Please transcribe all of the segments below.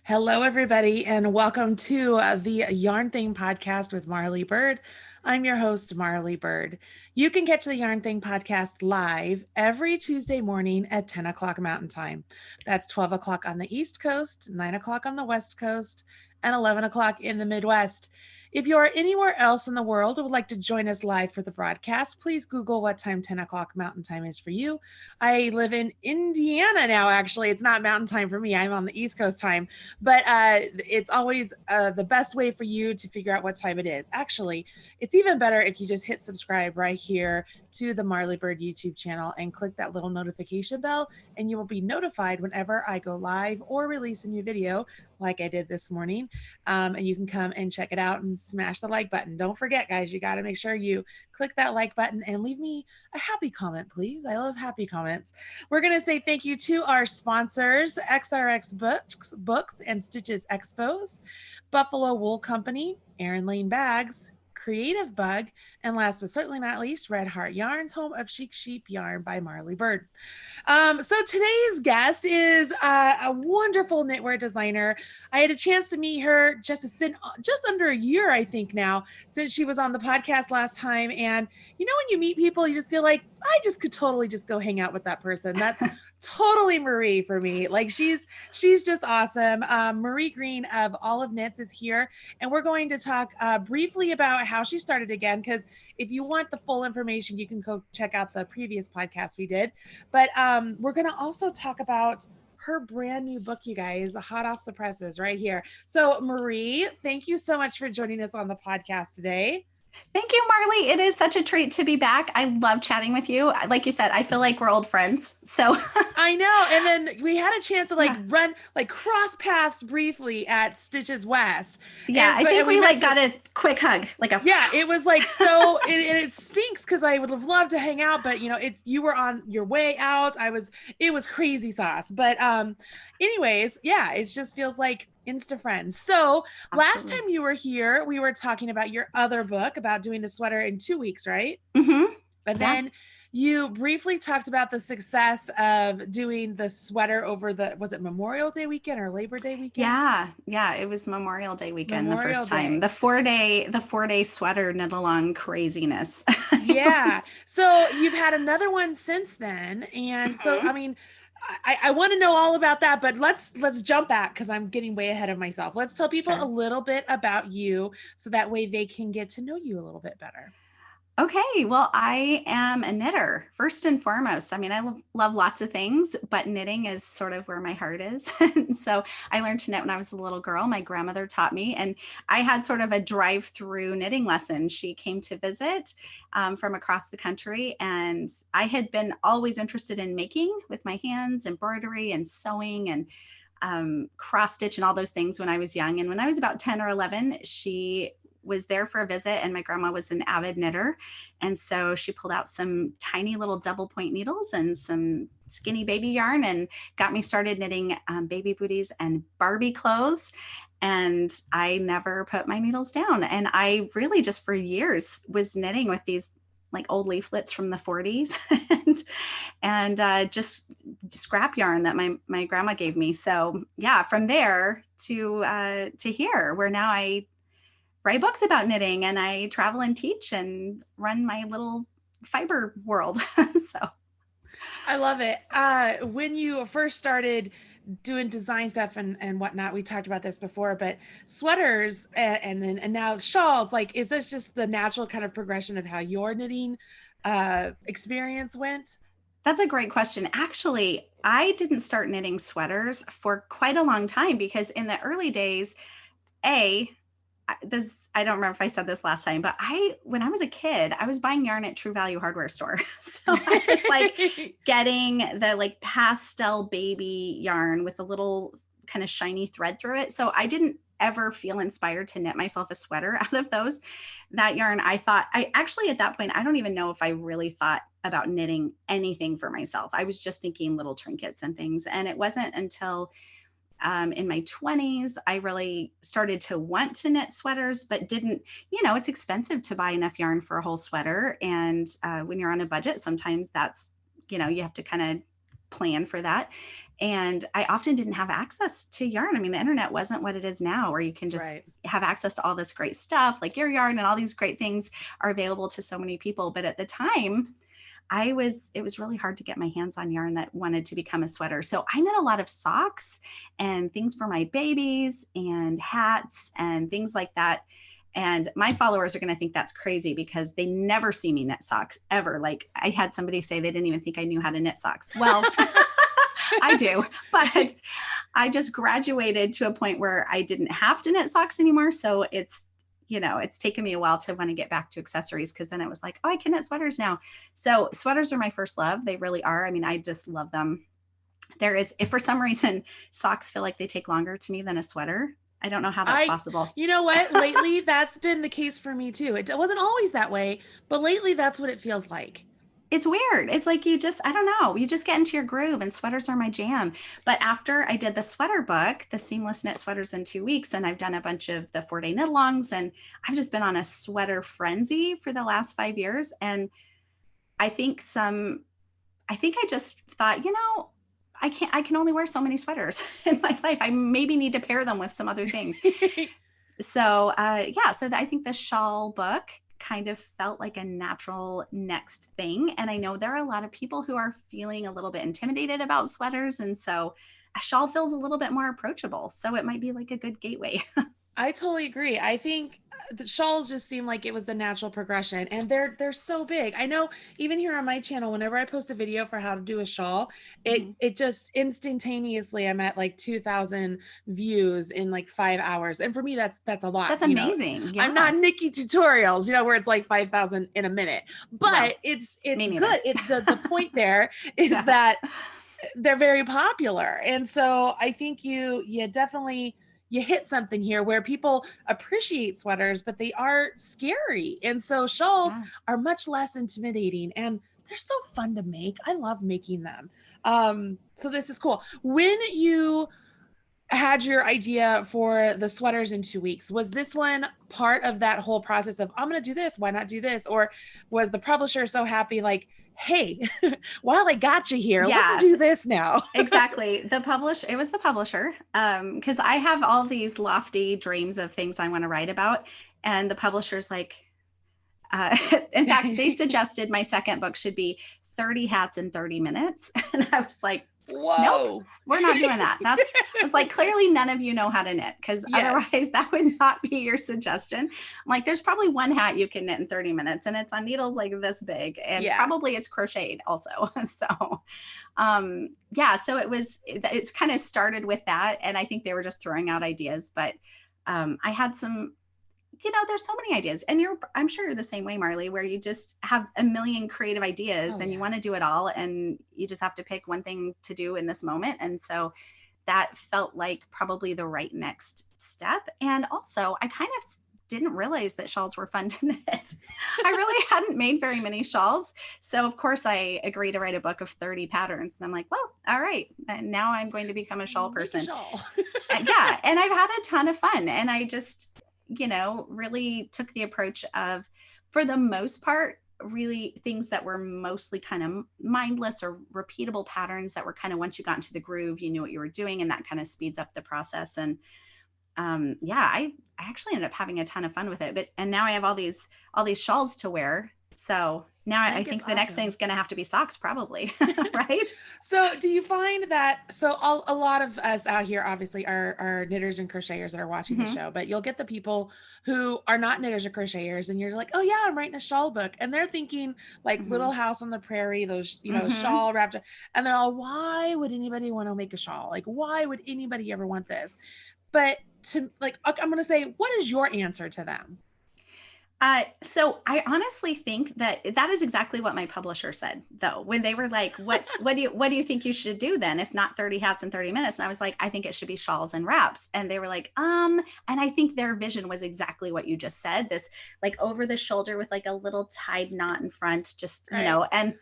Hello, everybody, and welcome to the Yarn Thing podcast with Marley Bird. I'm your host, Marley Bird. You can catch the Yarn Thing podcast live every Tuesday morning at 10 o'clock Mountain Time. That's 12 o'clock on the East Coast, 9 o'clock on the West Coast, and 11 o'clock in the Midwest. If you are anywhere else in the world and would like to join us live for the broadcast, please Google what time 10 o'clock Mountain Time is for you. I live in Indiana now, actually. It's not Mountain Time for me. I'm on the East Coast time. But it's always the best way for you to figure out what time it is. Actually, it's even better if you just hit subscribe right here to the Marley Bird YouTube channel and click that little notification bell, and you will be notified whenever I go live or release a new video like I did this morning. And you can come and check it out and smash the like button. Don't forget, guys, you got to make sure you click that like button and leave me a happy comment, please. I love happy comments. We're going to say thank you to our sponsors, XRX Books and Stitches Expos, Buffalo Wool Company, Erin Lane Bags, Creative Bug, and last but certainly not least, Red Heart Yarns, home of Chic Sheep Yarn by Marley Bird. So today's guest is a wonderful knitwear designer. I had a chance to meet her. It's been just under a year, I think now, since she was on the podcast last time. And you know, when you meet people, you just feel like I just could totally just go hang out with that person. That's totally Marie for me. Like she's just awesome. Marie Greene of All of Knits is here, and we're going to talk briefly about how she started again. Because if you want the full information, you can go check out the previous podcast we did. But we're going to also talk about her brand new book, you guys, hot off the presses right here. So Marie, thank you so much for joining us on the podcast today. Thank you, Marley. It is such a treat to be back. I love chatting with you. Like you said, I feel like we're old friends. So I know. And then we had a chance to cross paths briefly at Stitches West. Yeah, I think we got a quick hug. It was like so it stinks because I would have loved to hang out, but you were on your way out. It was crazy sauce. But anyways, it just feels like Insta friends. So last time you were here, we were talking about your other book about doing a sweater in 2 weeks, right? Mm-hmm. And then you briefly talked about the success of doing the sweater over was it Memorial Day weekend or Labor Day weekend? Yeah. It was Memorial Day weekend the first time. The 4-day sweater knit along craziness. Yeah. So you've had another one since then. And so, I mean, I want to know all about that, but let's jump back because I'm getting way ahead of myself. Let's tell people a little bit about you so that way they can get to know you a little bit better. Okay, well, I am a knitter first and foremost. I mean, I love lots of things, but knitting is sort of where my heart is. So I learned to knit when I was a little girl. My grandmother taught me, and I had sort of a drive-through knitting lesson. She came to visit from across the country, and I had been always interested in making with my hands, embroidery and sewing and cross stitch and all those things when I was young. And when I was about 10 or 11, she was there for a visit, and my grandma was an avid knitter. And so she pulled out some tiny little double point needles and some skinny baby yarn and got me started knitting baby booties and Barbie clothes. And I never put my needles down. And I really just for years was knitting with these like old leaflets from the 40s and just scrap yarn that my grandma gave me. So yeah, from there to here, where now I write books about knitting and I travel and teach and run my little fiber world. So I love it. When you first started doing design stuff and whatnot, we talked about this before, but sweaters and now shawls, like, is this just the natural kind of progression of how your knitting experience went? That's a great question. Actually, I didn't start knitting sweaters for quite a long time because in the early days, I don't remember if I said this last time, but when I was a kid, I was buying yarn at True Value hardware store. So I was like getting the like pastel baby yarn with a little kind of shiny thread through it. So I didn't ever feel inspired to knit myself a sweater out of that yarn. At that point, I don't even know if I really thought about knitting anything for myself. I was just thinking little trinkets and things. And it wasn't until in my 20s, I really started to want to knit sweaters, but didn't, it's expensive to buy enough yarn for a whole sweater. And when you're on a budget, sometimes that's, you have to kind of plan for that. And I often didn't have access to yarn. I mean, the internet wasn't what it is now, where you can just Right. have access to all this great stuff, like your yarn and all these great things are available to so many people. But at the time, it was really hard to get my hands on yarn that wanted to become a sweater. So I knit a lot of socks and things for my babies and hats and things like that. And my followers are going to think that's crazy because they never see me knit socks ever. Like I had somebody say they didn't even think I knew how to knit socks. Well, I do, but I just graduated to a point where I didn't have to knit socks anymore. So it's taken me a while to want to get back to accessories, because then it was like, oh, I can knit sweaters now. So sweaters are my first love. They really are. I mean, I just love them. If for some reason socks feel like they take longer to me than a sweater, I don't know how that's possible. You know what? Lately, that's been the case for me too. It wasn't always that way, but lately that's what it feels like. It's weird. It's like I don't know, you just get into your groove, and sweaters are my jam. But after I did the sweater book, the Seamless Knit Sweaters in 2 weeks, and I've done a bunch of the 4-day knit alongs, and I've just been on a sweater frenzy for the last 5 years. And I think I just thought, I can only wear so many sweaters in my life. I maybe need to pair them with some other things. So I think the shawl book kind of felt like a natural next thing. And I know there are a lot of people who are feeling a little bit intimidated about sweaters. And so a shawl feels a little bit more approachable. So it might be like a good gateway. I totally agree. I think the shawls just seem like it was the natural progression, and they're so big. I know even here on my channel, whenever I post a video for how to do a shawl, it just instantaneously, I'm at like 2,000 views in like 5 hours. And for me, that's a lot. That's amazing. Yeah. I'm not Nikki tutorials, where it's like 5,000 in a minute, but it's good. It's the point there is that they're very popular. And so I think you definitely, you hit something here where people appreciate sweaters, but they are scary. And so shawls are much less intimidating, and they're so fun to make. I love making them. So this is cool. When you had your idea for the sweaters in 2 weeks, was this one part of that whole process of, I'm going to do this, why not do this? Or was the publisher so happy, like, hey, while I got you here, let's do this now? Exactly. It was the publisher. Because I have all these lofty dreams of things I want to write about. And the publisher's like, in fact, they suggested my second book should be 30 hats in 30 minutes. And I was like, whoa, nope, we're not doing that. I was like, clearly none of you know how to knit, because otherwise that would not be your suggestion. I'm like, there's probably one hat you can knit in 30 minutes and it's on needles like this big, and probably it's crocheted also. So so it's kind of started with that. And I think they were just throwing out ideas, but I had some, there's so many ideas, and I'm sure you're the same way, Marley, where you just have a million creative ideas and you want to do it all, and you just have to pick one thing to do in this moment. And so that felt like probably the right next step. And also I kind of didn't realize that shawls were fun to knit. I really hadn't made very many shawls. So of course I agreed to write a book of 30 patterns. And I'm like, well, all right. And now I'm going to become a shawl person. And I've had a ton of fun. And I just, really took the approach of, for the most part, really things that were mostly kind of mindless or repeatable patterns that were kind of, once you got into the groove, you knew what you were doing, and that kind of speeds up the process. And I actually ended up having a ton of fun with it. And now I have all these shawls to wear. So now I think the next thing's going to have to be socks, probably. Right. So do you find that, a lot of us out here obviously are knitters and crocheters that are watching the show, but you'll get the people who are not knitters or crocheters, and you're like, oh yeah, I'm writing a shawl book. And they're thinking like Little House on the Prairie, those, shawl wrapped. And they're all, why would anybody want to make a shawl? Like, why would anybody ever want this? But I'm going to say, what is your answer to them? So I honestly think that is exactly what my publisher said, though, when they were like, what do you think you should do then, if not 30 hats in 30 minutes? And I was like, I think it should be shawls and wraps. And they were like, and I think their vision was exactly what you just said, this like over the shoulder with like a little tied knot in front, just, and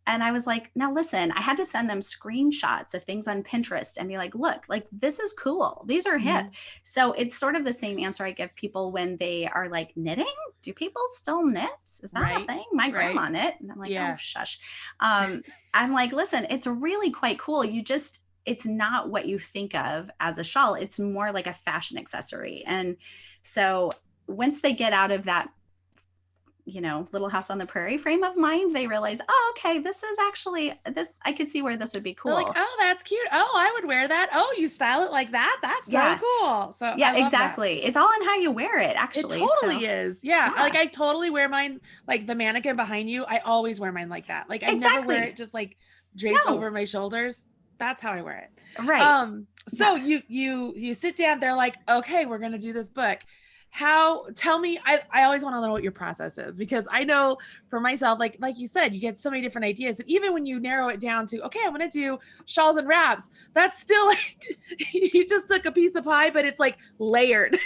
And I was like, now listen, I had to send them screenshots of things on Pinterest and be like, look, like this is cool. These are hip. So it's sort of the same answer I give people when they are like, knitting? Do people still knit? Is that a thing? My grandma knit. And I'm like, oh, shush. I'm like, listen, it's really quite cool. It's not what you think of as a shawl. It's more like a fashion accessory. And so once they get out of that, Little House on the Prairie frame of mind, they realize, oh, okay, this is actually this. I could see where this would be cool. They're like, oh, that's cute. Oh, I would wear that. Oh, you style it like that. That's so cool. So yeah, exactly. That. It's all in how you wear it. Actually, it totally is. Yeah. Like I totally wear mine. Like the mannequin behind you, I always wear mine like that. Like I never wear it just like draped over my shoulders. That's how I wear it. Right. So you sit down. They're like, okay, we're gonna do this book. Tell me, I always want to know what your process is, because I know for myself, like you said, you get so many different ideas. And even when you narrow it down to, okay, I'm going to do shawls and wraps, that's still like, you just took a piece of pie, but it's like layered,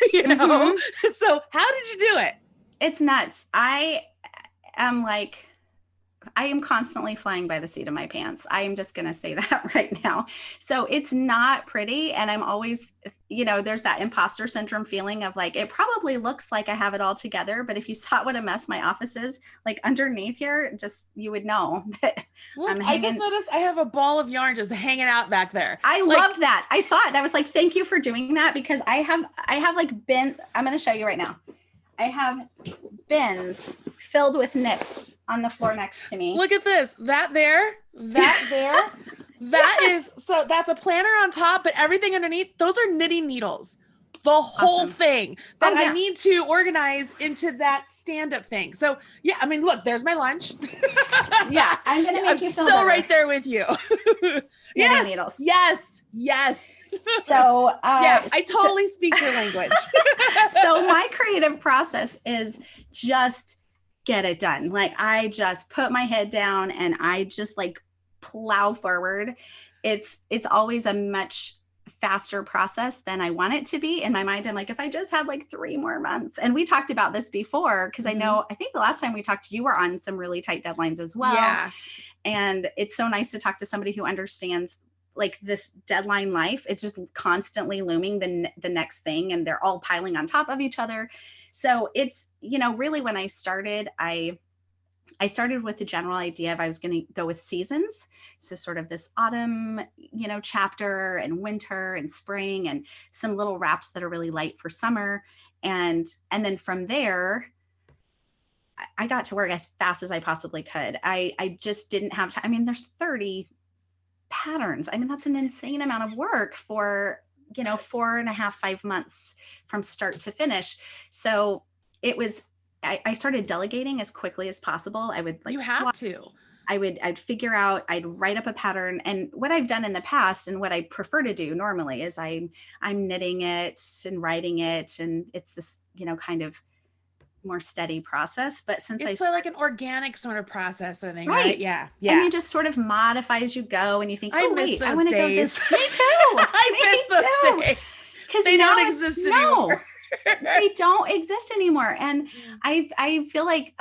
So how did you do it? It's nuts. I am constantly flying by the seat of my pants. I am just going to say that right now. So it's not pretty. And I'm always, there's that imposter syndrome feeling of like, it probably looks like I have it all together. But if you saw what a mess my office is, like underneath here, you would know that. Look, I just noticed I have a ball of yarn just hanging out back there. I loved that. I saw it. And I was like, thank you for doing that, because I have like bins. I'm going to show you right now. I have bins filled with knits on the floor next to me. Look at this. That there. So that's a planner on top, but everything underneath, those are knitting needles. The whole thing that I need to organize into that stand-up thing. So yeah, I mean, look, there's my lunch. Yeah, I'm gonna make you feel so better. right there with you. Needles. Yes. So I totally speak your language. So my creative process is just get it done. Like I just put my head down and I just like plow forward. It's always a much faster process than I want it to be. In my mind, I'm like, if I just had like 3 more months. And we talked about this before, because I think the last time we talked, you were on some really tight deadlines as well. Yeah. And it's so nice to talk to somebody who understands like this deadline life. It's just constantly looming the next thing, and they're all piling on top of each other. So it's, really when I started, I started with the general idea of I was going to go with seasons. So sort of this autumn, chapter, and winter and spring, and some little wraps that are really light for summer. And then from there, I got to work as fast as I possibly could. I just didn't have time. I mean, there's 30 patterns. I mean, that's an insane amount of work for, 4.5, 5 months from start to finish. So it was, I started delegating as quickly as possible. I would you have to. I'd figure out, I'd write up a pattern. And what I've done in the past, and what I prefer to do normally, is I'm knitting it and writing it. And it's this, kind of more steady process. But since it's like an organic sort of process, I think, right? Right? Yeah. And you just sort of modify as you go, and you think, I miss those days. Me too. I miss those days. Because they don't exist anymore. They don't exist anymore. And I feel like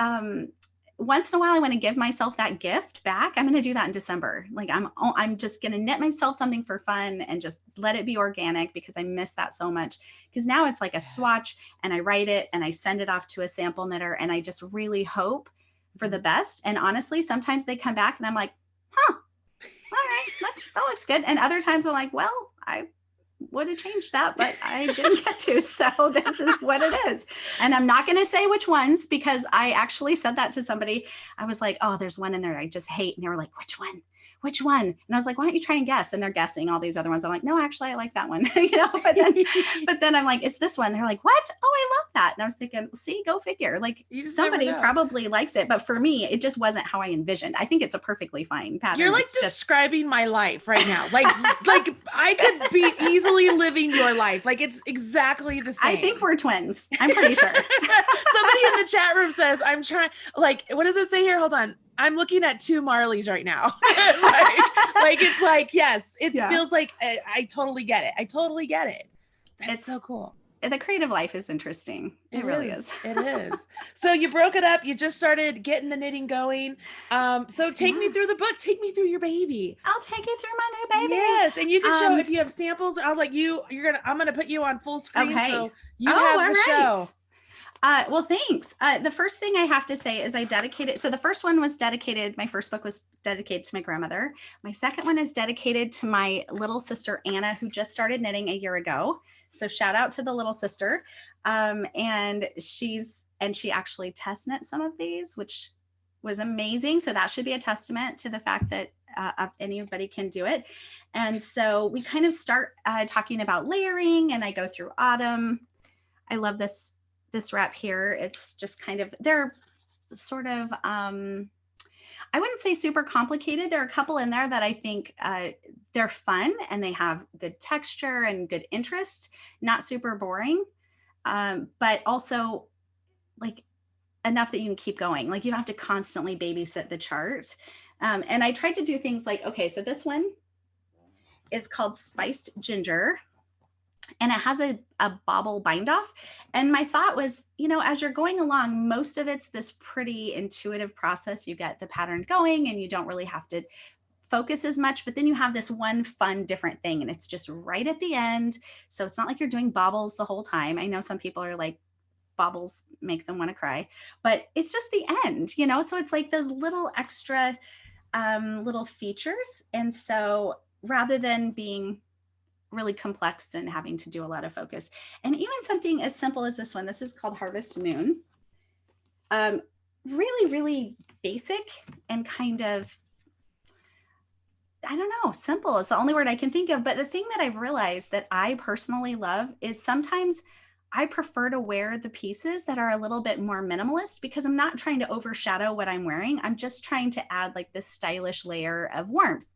once in a while I want to give myself that gift back. I'm going to do that in December. Like I'm just going to knit myself something for fun and just let it be organic, because I miss that so much. Because now it's like a swatch, and I write it and I send it off to a sample knitter, and I just really hope for the best. And honestly, sometimes they come back and I'm like, all right, that looks good. And other times I'm like, well, I would have changed that, but I didn't get to. So this is what it is. And I'm not going to say which ones, because I actually said that to somebody. I was like, oh, there's one in there I just hate. And they were like, which one? And I was like, why don't you try and guess? And they're guessing all these other ones. I'm like, no, actually, I like that one. But then I'm like, it's this one. They're like, what? Oh, I love that. And I was thinking, see, go figure. Like somebody probably likes it. But for me, it just wasn't how I envisioned. I think it's a perfectly fine pattern. You're like describing my life right now. Like I could be easily living your life. Like it's exactly the same. I think we're twins. I'm pretty sure. Somebody in the chat room says, I'm trying, like, what does it say here? Hold on. I'm looking at 2 Marlies right now. like it's like, yes, it feels like I totally get it. That's so cool. the creative life is interesting. It really is. It is. So you broke it up. You just started getting the knitting going. So take me through the book. Take me through your baby. I'll take you through my new baby. Yes, and you can show if you have samples. I'll let you. I'm gonna put you on full screen, Okay. so you have the show. Well, thanks. The first thing I have to say is I dedicated. So the first one was dedicated. My first book was dedicated to my grandmother. My second one is dedicated to my little sister, Anna, who just started knitting a year ago. So shout out to the little sister. And she actually test knit some of these, which was amazing. So that should be a testament to the fact that anybody can do it. And so we kind of start talking about layering, and I go through autumn. I love this wrap here. It's just kind of, they're sort of, I wouldn't say super complicated. There are a couple in there that I think they're fun and they have good texture and good interest, not super boring, but also like enough that you can keep going. Like you don't have to constantly babysit the chart. And I tried to do things like, okay, so this one is called Spiced Ginger, and it has a bobble bind off. And my thought was, as you're going along, most of it's this pretty intuitive process. You get the pattern going and you don't really have to focus as much, but then you have this one fun, different thing, and it's just right at the end. So it's not like you're doing bobbles the whole time. I know some people are like, bobbles make them want to cry, but it's just the end, so it's like those little extra little features. And so rather than being really complex and having to do a lot of focus, and even something as simple as this one, this is called Harvest Moon, really, really basic and kind of, I don't know, simple is the only word I can think of. But the thing that I've realized that I personally love is sometimes I prefer to wear the pieces that are a little bit more minimalist, because I'm not trying to overshadow what I'm wearing. I'm just trying to add like this stylish layer of warmth.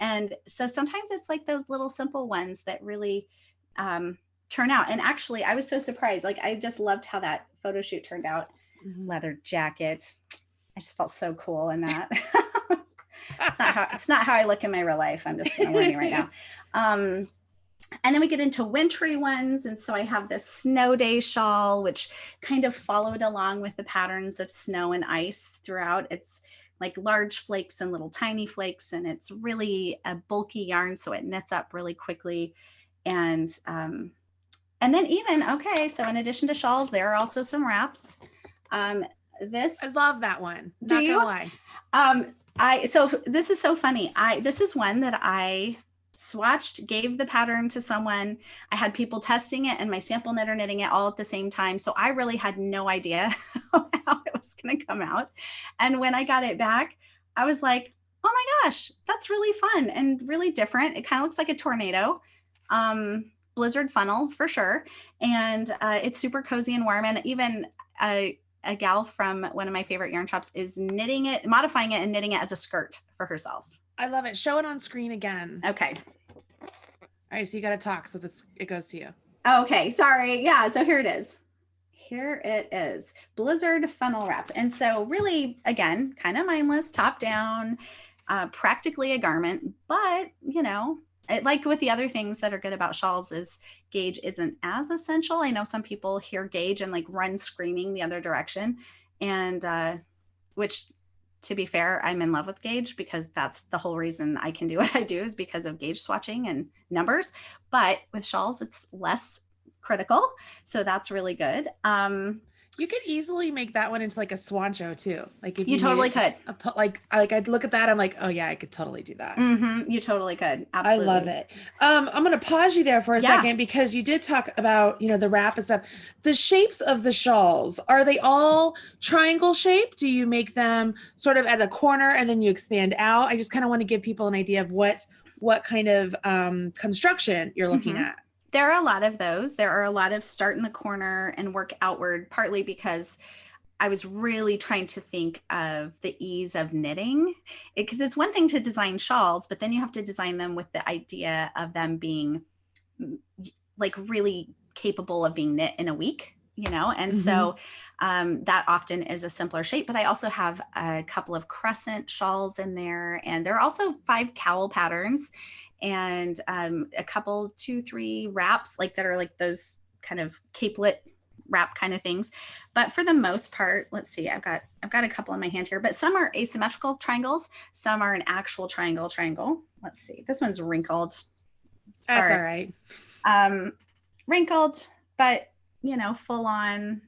And so sometimes it's like those little simple ones that really turn out. And actually, I was so surprised. Like, I just loved how that photo shoot turned out. Leather jacket. I just felt so cool in that. It's not how I look in my real life. I'm just going to warn you right now. And then we get into wintry ones. And so I have this snow day shawl, which kind of followed along with the patterns of snow and ice throughout. It's like large flakes and little tiny flakes, and it's really a bulky yarn, so it knits up really quickly. And then even, okay, so in addition to shawls, there are also some wraps. I love that one. Not gonna lie. So this is so funny. This is one that I swatched, gave the pattern to someone. I had people testing it and my sample knitter knitting it all at the same time. So I really had no idea how it was going to come out. And when I got it back, I was like, oh my gosh, that's really fun and really different. It kind of looks like a tornado, blizzard funnel for sure. And it's super cozy and warm. And even a gal from one of my favorite yarn shops is knitting it, modifying it and knitting it as a skirt for herself. I love it. Show it on screen again. Okay. All right. So you got to talk. So it goes to you. Okay. Sorry. Yeah. So here it is. Here it is. Blizzard funnel wrap. And so really, again, kind of mindless, top down, practically a garment, but like with the other things that are good about shawls is gauge isn't as essential. I know some people hear gauge and like run screaming the other direction, and which, to be fair, I'm in love with gauge, because that's the whole reason I can do what I do, is because of gauge swatching and numbers. But with shawls, it's less critical. So that's really good. You could easily make that one into like a swan show too. Like if you totally could. Like I'd look at that. I'm like, oh yeah, I could totally do that. Mm-hmm. You totally could. Absolutely. I love it. I'm going to pause you there for a second, because you did talk about, the wrap and stuff. The shapes of the shawls, are they all triangle shape? Do you make them sort of at a corner and then you expand out? I just kind of want to give people an idea of what kind of construction you're looking at. There are a lot of those. There are a lot of start in the corner and work outward, partly because I was really trying to think of the ease of knitting, because it's one thing to design shawls, but then you have to design them with the idea of them being like really capable of being knit in a week, and so that often is a simpler shape. But I also have a couple of crescent shawls in there, and there are also 5 cowl patterns, and a couple 2-3 wraps like that are like those kind of capelet wrap kind of things. But for the most part, let's see, I've got a couple in my hand here, but some are asymmetrical triangles. Some are an actual triangle. Let's see. This one's wrinkled. Sorry. That's all right. Wrinkled, but full on.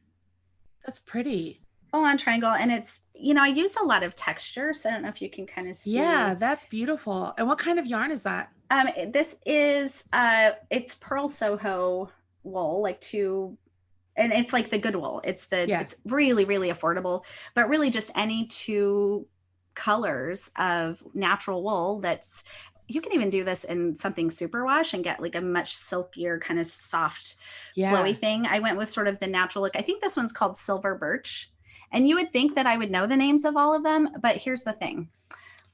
That's pretty. Full on triangle. And it's, I used a lot of texture. So I don't know if you can kind of see. Yeah, that's beautiful. And what kind of yarn is that? This is, it's Pearl Soho wool, and it's like the good wool. It's really, really affordable, but really just any 2 colors of natural wool you can even do this in something superwash and get like a much silkier kind of soft, flowy thing. I went with sort of the natural look. I think this one's called Silver Birch. And you would think that I would know the names of all of them, but here's the thing.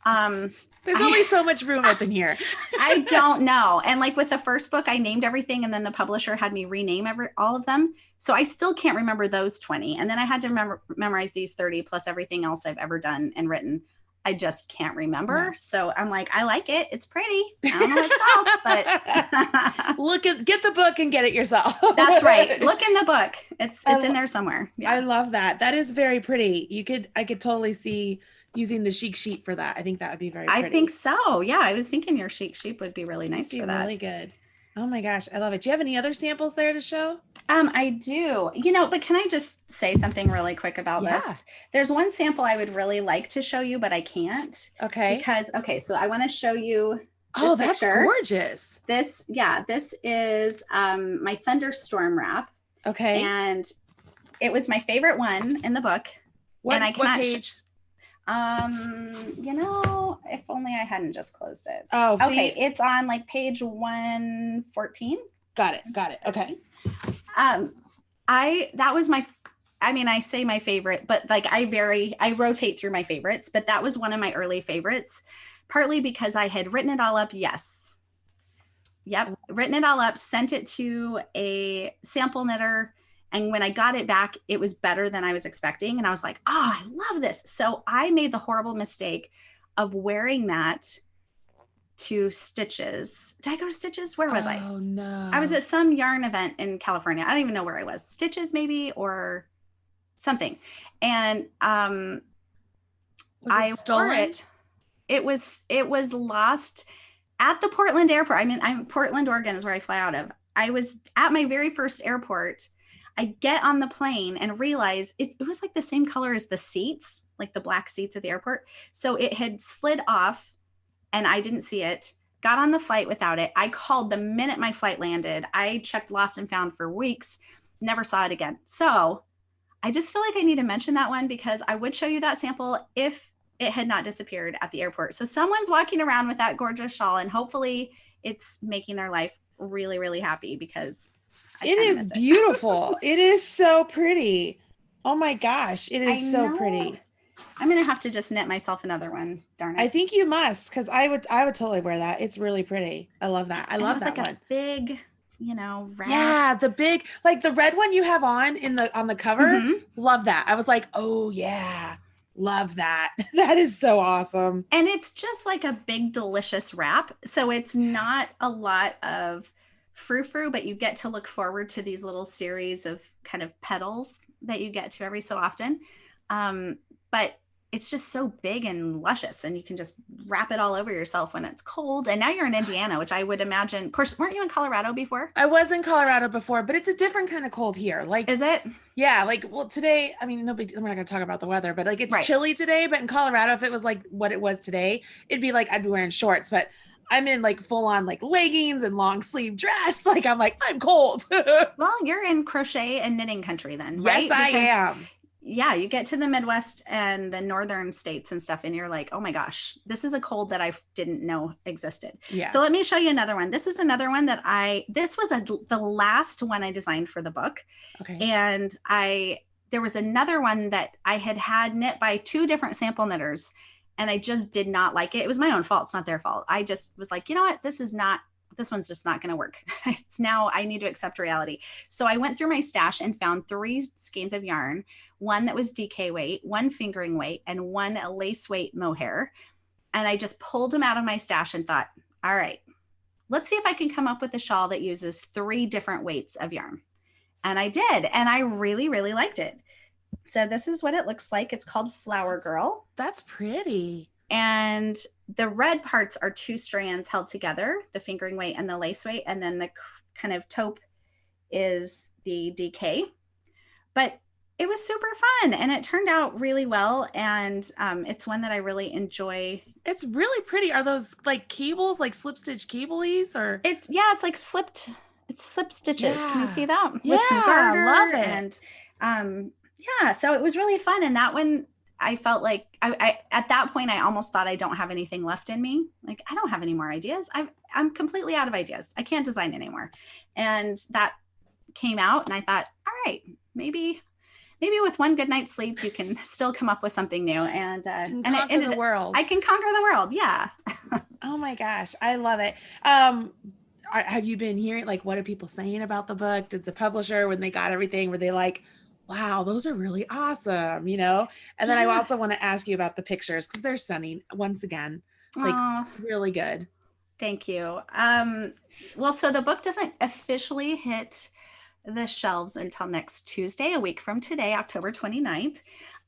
There's only so much room open here. I don't know. And like with the first book, I named everything, and then the publisher had me rename all of them. So I still can't remember those 20. And then I had to memorize these 30 plus everything else I've ever done and written. I just can't remember. No. So I'm like, I like it. It's pretty. I don't know what it's called, but get the book and get it yourself. That's right. Look in the book. It's in there somewhere. Yeah. I love that. That is very pretty. I could totally see using the chic sheep for that. I think that would be very pretty. I think so. Yeah. I was thinking your chic sheep would be really nice for that. Really good. Oh my gosh. I love it. Do you have any other samples there to show? I do, but can I just say something really quick about this? There's one sample I would really like to show you, but I can't. Okay. So I want to show you. Oh, that's gorgeous. This is my Thunderstorm Wrap. Okay. And it was my favorite one in the book. What page? If only I hadn't just closed it. Oh, okay. It's on like page 114. Got it. Okay. That was I say my favorite, but like I rotate through my favorites, but that was one of my early favorites, partly because I had written it all up. Yes. Yep. Written it all up, sent it to a sample knitter. And when I got it back, it was better than I was expecting. And I was like, I love this. So I made the horrible mistake of wearing that to Stitches. Did I go to Stitches? Where was I? Oh, no. I was at some yarn event in California. I don't even know where I was. Stitches maybe, or something. And was it stolen? wore it. It was lost at the Portland airport. I'm Portland, Oregon is where I fly out of. I was at my very first airport. I get on the plane and realize it was like the same color as the seats, like the black seats at the airport. So it had slid off and I didn't see it. Got on the flight without it. I called the minute my flight landed. I checked lost and found for weeks, never saw it again. So I just feel like I need to mention that one because I would show you that sample if it had not disappeared at the airport. So someone's walking around with that gorgeous shawl and hopefully it's making their life really, really happy because it is beautiful. It is so pretty. Oh my gosh. It is so pretty. I'm going to have to just knit myself another one. Darn it. I think you must, because I would totally wear that. It's really pretty. I love that. I love that like one. A big, wrap. Yeah, the big, like the red one you have on the cover. Mm-hmm. Love that. I was like, oh yeah, love that. That is so awesome. And it's just like a big, delicious wrap. So it's not a lot of frou-frou, but you get to look forward to these little series of kind of petals that you get to every so often. But it's just so big and luscious and you can just wrap it all over yourself when it's cold. And now you're in Indiana, which I would imagine, of course, weren't you in Colorado before? I was in Colorado before, but it's a different kind of cold here. Like, is it? Yeah. Like, well, today, I mean, we're not going to talk about the weather, but like it's chilly today, but in Colorado, if it was like what it was today, it'd be like, I'd be wearing shorts, but I'm in like full on like leggings and long sleeve dress. Like, I'm cold. Well, you're in crochet and knitting country then, right? Yes, I am. Yeah, you get to the Midwest and the northern states and stuff, and you're like, oh my gosh, this is a cold that I didn't know existed. Yeah. So let me show you another one. This is another one that this was the last one I designed for the book. Okay. And there was another one that I had knit by 2 different sample knitters, and I just did not like it. It was my own fault. It's not their fault. I just was like, you know what? This one's just not going to work. It's now I need to accept reality. So I went through my stash and found 3 skeins of yarn, one that was DK weight, one fingering weight, and one lace weight mohair. And I just pulled them out of my stash and thought, all right, let's see if I can come up with a shawl that uses 3 different weights of yarn. And I did. And I really, really liked it. So this is what it looks like. It's called Flower Girl. That's pretty. And the red parts are 2 strands held together, the fingering weight and the lace weight. And then the kind of taupe is the DK. But it was super fun and it turned out really well. And it's one that I really enjoy. It's really pretty. Are those like cables, like slip stitch cablies, or? It's like slip stitches. Yeah. Can you see that? Yeah, With some garter. love it. And yeah, so it was really fun. And that one, I felt like I at that point, I almost thought I don't have anything left in me. Like, I don't have any more ideas. I'm completely out of ideas. I can't design anymore. And that came out and I thought, all right, maybe with one good night's sleep, you can still come up with something new. And conquer the world. I can conquer the world. Yeah. Oh my gosh. I love it. Have you been hearing, like, what are people saying about the book? Did the publisher, when they got everything, were they like, wow, those are really awesome, you know? And then I also want to ask you about the pictures because they're stunning once again, like really good. Thank you. Well, so the book doesn't officially hit the shelves until next Tuesday, a week from today, October 29th.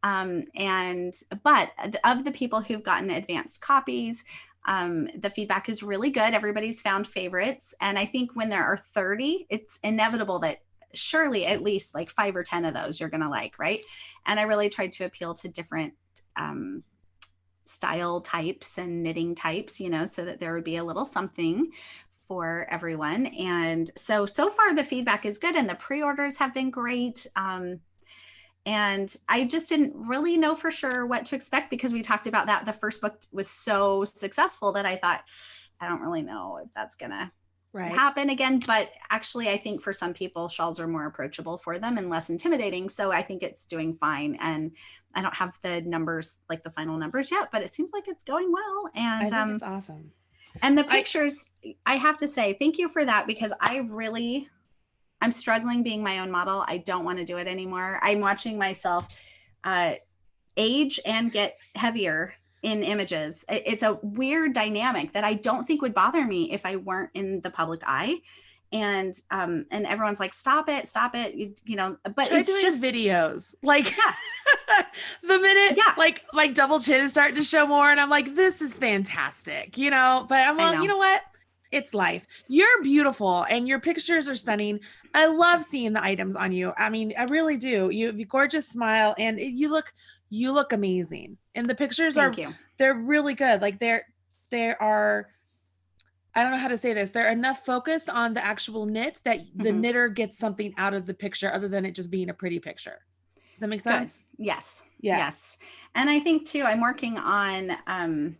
But of the people who've gotten advanced copies, the feedback is really good. Everybody's found favorites. And I think when there are 30, it's inevitable that surely at least like 5 or 10 of those you're going to like, right? And I really tried to appeal to different style types and knitting types, you know, so that there would be a little something for everyone. And so far the feedback is good and the pre-orders have been great. And I just didn't really know for sure what to expect because we talked about that. The first book was so successful that I thought, I don't really know if that's going to happen again. But actually, I think for some people, shawls are more approachable for them and less intimidating. So I think it's doing fine. And I don't have the numbers, like the final numbers yet, but it seems like it's going well. And I think it's awesome. And the pictures, I have to say, thank you for that because I'm struggling being my own model. I don't want to do it anymore. I'm watching myself age and get heavier in images. It's a weird dynamic that I don't think would bother me if I weren't in the public eye. And everyone's like, stop it, you know, but try it's doing just videos. Like the minute like my double chin is starting to show more and I'm like, this is fantastic, you know, but I'm like, you know what? It's life. You're beautiful and your pictures are stunning. I love seeing the items on you. I mean, I really do. You have a gorgeous smile and you look amazing. And the pictures they're really good. Like there are, I don't know how to say this. They're enough focused on the actual knit that the knitter gets something out of the picture other than it just being a pretty picture. Does that make sense? Good. Yes. Yeah. Yes. And I think too, I'm working on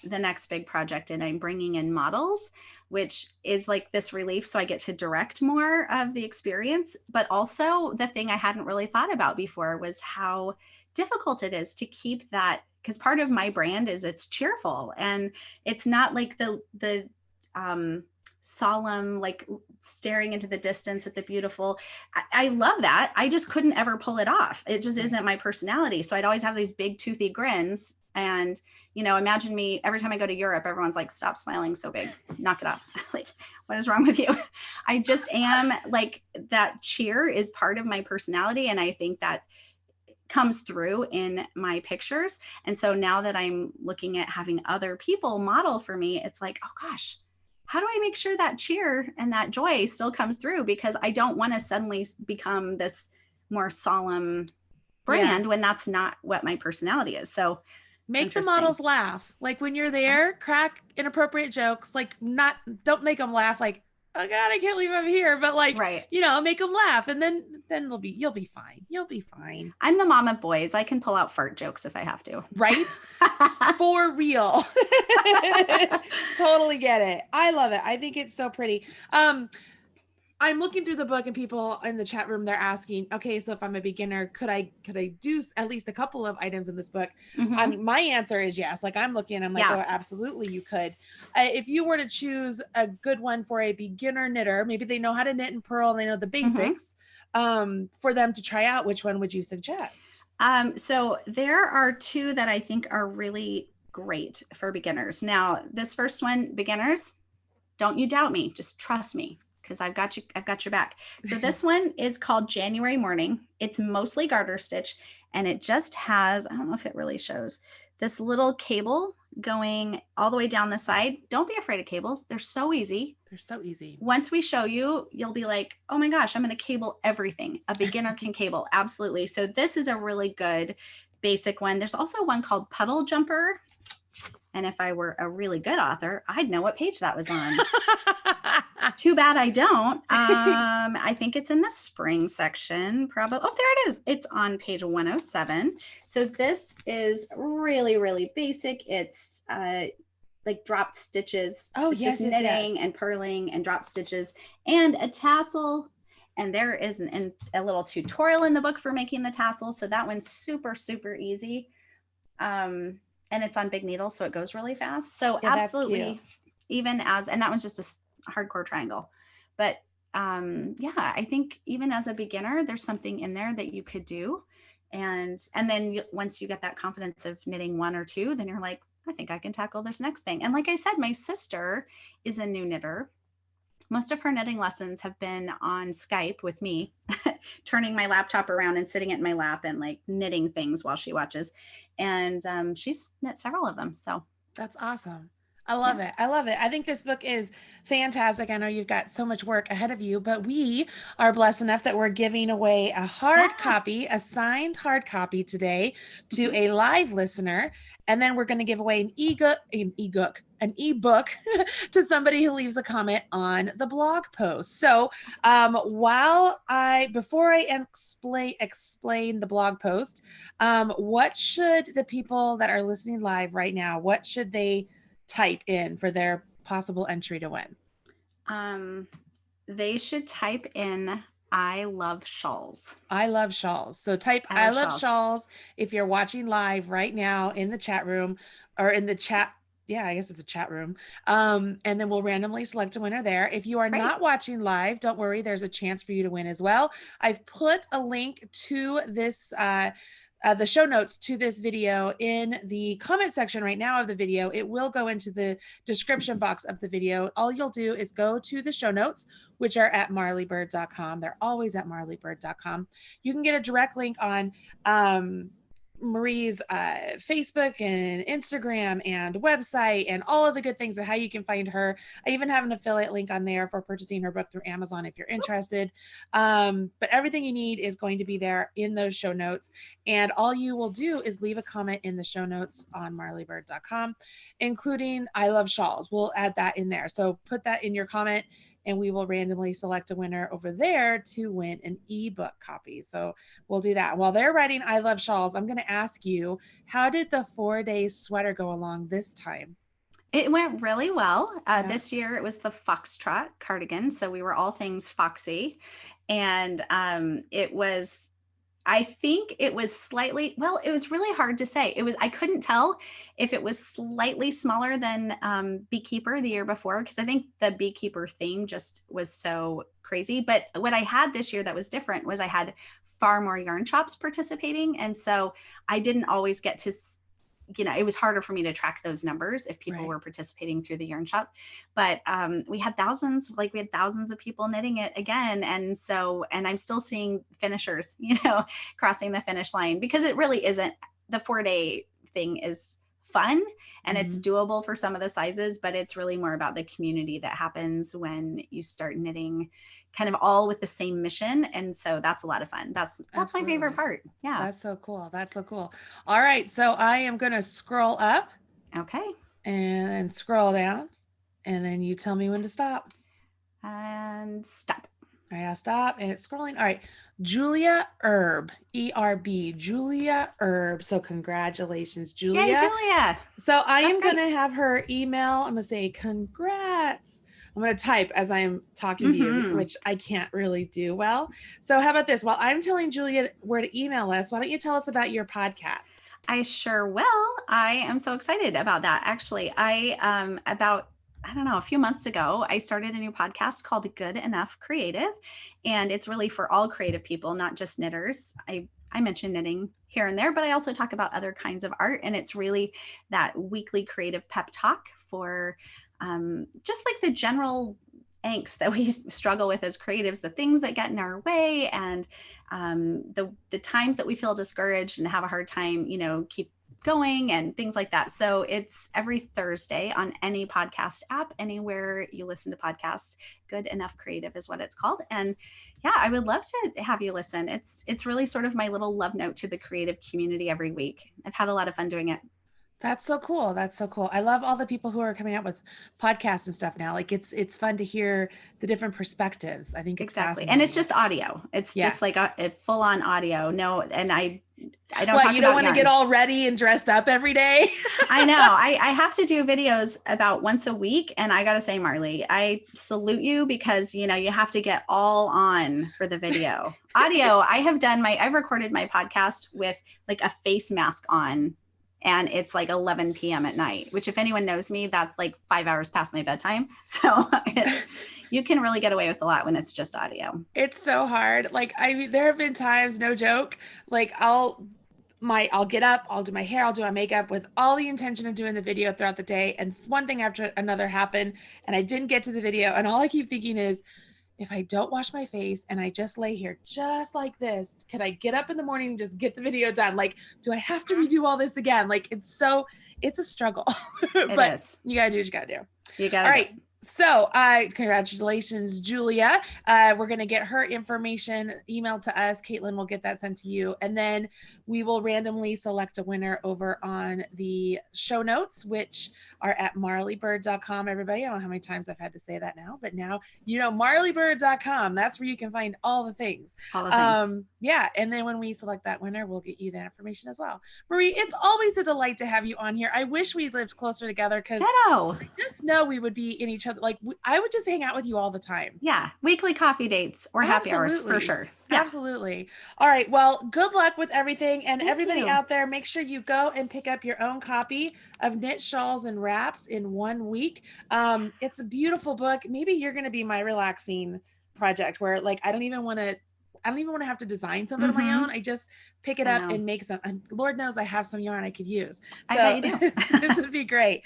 the next big project and I'm bringing in models, which is like this relief. So I get to direct more of the experience, but also the thing I hadn't really thought about before was how difficult it is to keep that. Because part of my brand is it's cheerful and it's not like the solemn, like staring into the distance at the beautiful. I love that. I just couldn't ever pull it off. It just isn't my personality. So I'd always have these big toothy grins and, you know, imagine me every time I go to Europe, everyone's like, stop smiling so big, knock it off. Like, what is wrong with you? I just am like, that cheer is part of my personality. And I think that comes through in my pictures. And so now that I'm looking at having other people model for me, it's like, oh gosh, how do I make sure that cheer and that joy still comes through? Because I don't want to suddenly become this more solemn brand when that's not what my personality is. So make the models laugh. Like when you're there, crack inappropriate jokes, like don't make them laugh like, oh God, I can't believe I'm here. But like, you know, make them laugh and then you'll be fine. You'll be fine. I'm the mom of boys. I can pull out fart jokes if I have to. Right? For real. Totally get it. I love it. I think it's so pretty. I'm looking through the book and people in the chat room, they're asking, okay, so if I'm a beginner, could I do at least a couple of items in this book? My answer is yes. Like I'm looking, I'm like, oh, absolutely. You could, if you were to choose a good one for a beginner knitter, maybe they know how to knit and purl and they know the basics, for them to try out, which one would you suggest? So there are 2 that I think are really great for beginners. Now, this first one, beginners, don't you doubt me, just trust me. because I've got your back. So this one is called January Morning. It's mostly garter stitch, and it just has, I don't know if it really shows, this little cable going all the way down the side. Don't be afraid of cables. They're so easy. They're so easy. Once we show you, you'll be like, oh my gosh, I'm going to cable everything. A beginner can cable. Absolutely. So this is a really good basic one. There's also one called Puddle Jumper. And if I were a really good author, I'd know what page that was on. Too bad I don't. I think it's in the spring section, probably. Oh, there it is. It's on page 107. So this is really, really basic. It's like dropped stitches. Oh, it's yes, just knitting and purling and dropped stitches and a tassel. And there is a little tutorial in the book for making the tassel. So that one's super, super easy. And it's on big needles, so it goes really fast. So yeah, absolutely, even as, and that one's just a hardcore triangle. But yeah, I think even as a beginner, there's something in there that you could do. And then once you get that confidence of knitting one or two, then you're like, I think I can tackle this next thing. And like I said, my sister is a new knitter. Most of her knitting lessons have been on Skype with me, turning my laptop around and sitting at my lap and like knitting things while she watches. And she's knit several of them. So that's awesome. I love it. I love it. I think this book is fantastic. I know you've got so much work ahead of you, but we are blessed enough that we're giving away a hard copy, a signed hard copy today to a live listener. And then we're going to give away an ebook to somebody who leaves a comment on the blog post. So before I explain the blog post, what should the people that are listening live right now, what should they type in for their possible entry to win? They should type in I love shawls. I love shawls. So type I love shawls if you're watching live right now in the chat room or in the chat. Yeah, I guess it's a chat room. And then we'll randomly select a winner there. If you are not watching live, don't worry, there's a chance for you to win as well. I've put a link to this the show notes to this video in the comment section right now of the video. It will go into the description box of the video. All you'll do is go to the show notes, which are at marleybird.com. They're always at marleybird.com. You can get a direct link on Marie's Facebook and Instagram and website and all of the good things of how you can find her. I even have an affiliate link on there for purchasing her book through Amazon if you're interested. But everything you need is going to be there in those show notes. And all you will do is leave a comment in the show notes on marleybird.com, including I love shawls. We'll add that in there. So put that in your comment and we will randomly select a winner over there to win an ebook copy. So we'll do that. While they're writing I love shawls, I'm going to ask you, how did the 4-day sweater go along this time? It went really well. This year it was the Foxtrot cardigan. So we were all things foxy. And I think it was slightly, well, it was really hard to say. I couldn't tell if it was slightly smaller than Beekeeper the year before, because I think the Beekeeper theme just was so crazy. But what I had this year that was different was I had far more yarn shops participating. And so I didn't always get to, it was harder for me to track those numbers if people were participating through the yarn shop, but we had thousands of people knitting it again. And I'm still seeing finishers, crossing the finish line, because it really isn't, the 4-day thing is fun and it's doable for some of the sizes, but it's really more about the community that happens when you start knitting kind of all with the same mission. And so that's a lot of fun. That's my favorite part. Yeah. That's so cool. That's so cool. All right. So I am going to scroll up. Okay. And then scroll down. And then you tell me when to stop. And stop. All right, I'll stop and it's scrolling. All right. Julia Erb, E-R-B, Julia Erb. So congratulations, Julia. Yay, Julia. So I am going to have her email. I'm going to say, congrats. I'm going to type as I'm talking to you, which I can't really do well. So how about this? While I'm telling Julia where to email us, why don't you tell us about your podcast? I sure will. I am so excited about that. Actually, a few months ago, I started a new podcast called Good Enough Creative. And it's really for all creative people, not just knitters. I mention knitting here and there, but I also talk about other kinds of art. And it's really that weekly creative pep talk for just like the general angst that we struggle with as creatives, the things that get in our way, and the times that we feel discouraged and have a hard time, keep going and things like that. So it's every Thursday on any podcast app, anywhere you listen to podcasts. Good Enough Creative is what it's called. And yeah, I would love to have you listen. It's really sort of my little love note to the creative community every week. I've had a lot of fun doing it. That's so cool. That's so cool. I love all the people who are coming out with podcasts and stuff now. Like it's fun to hear the different perspectives. I think it's Exactly. fascinating. And it's just audio. It's just like a full on audio. No, and I don't Well, talk you don't about want to yarn. get all ready and dressed up every day. I know. I have to do videos about once a week. And I got to say, Marley, I salute you because, you have to get all on for the video. Audio, I've recorded my podcast with like a face mask on, and it's like 11 p.m. at night, which if anyone knows me, that's like 5 hours past my bedtime. So you can really get away with a lot when it's just audio. It's so hard. Like, I mean, there have been times, no joke, like I'll get up, I'll do my hair, I'll do my makeup with all the intention of doing the video throughout the day. And one thing after another happened and I didn't get to the video. And all I keep thinking is, if I don't wash my face and I just lay here just like this, can I get up in the morning and just get the video done? Like, do I have to redo all this again? Like, it's a struggle, but you gotta do what you gotta do. You gotta. All right. So congratulations, Julia. We're going to get her information emailed to us. Caitlin will get that sent to you. And then we will randomly select a winner over on the show notes, which are at marleybird.com. Everybody, I don't know how many times I've had to say that now, but now, marleybird.com. That's where you can find all the things. Yeah. And then when we select that winner, we'll get you that information as well. Marie, it's always a delight to have you on here. I wish we lived closer together because I just know we would be in each other. Like I would just hang out with you all the time. Yeah. Weekly coffee dates or happy hours for sure. Yeah. Absolutely. All right. Well, good luck with everything. And everybody out there, make sure you go and pick up your own copy of Knit, Shawls, and Wraps in 1 week. It's a beautiful book. Maybe you're going to be my relaxing project where like, I don't even want to have to design something of my own. I just pick it up and make some, and Lord knows I have some yarn I could use. So I bet you do. This would be great.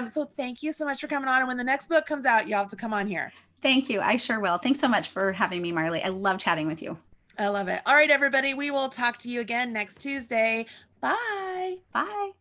So thank you so much for coming on. And when the next book comes out, you'll have to come on here. Thank you. I sure will. Thanks so much for having me, Marley. I love chatting with you. I love it. All right, everybody. We will talk to you again next Tuesday. Bye. Bye.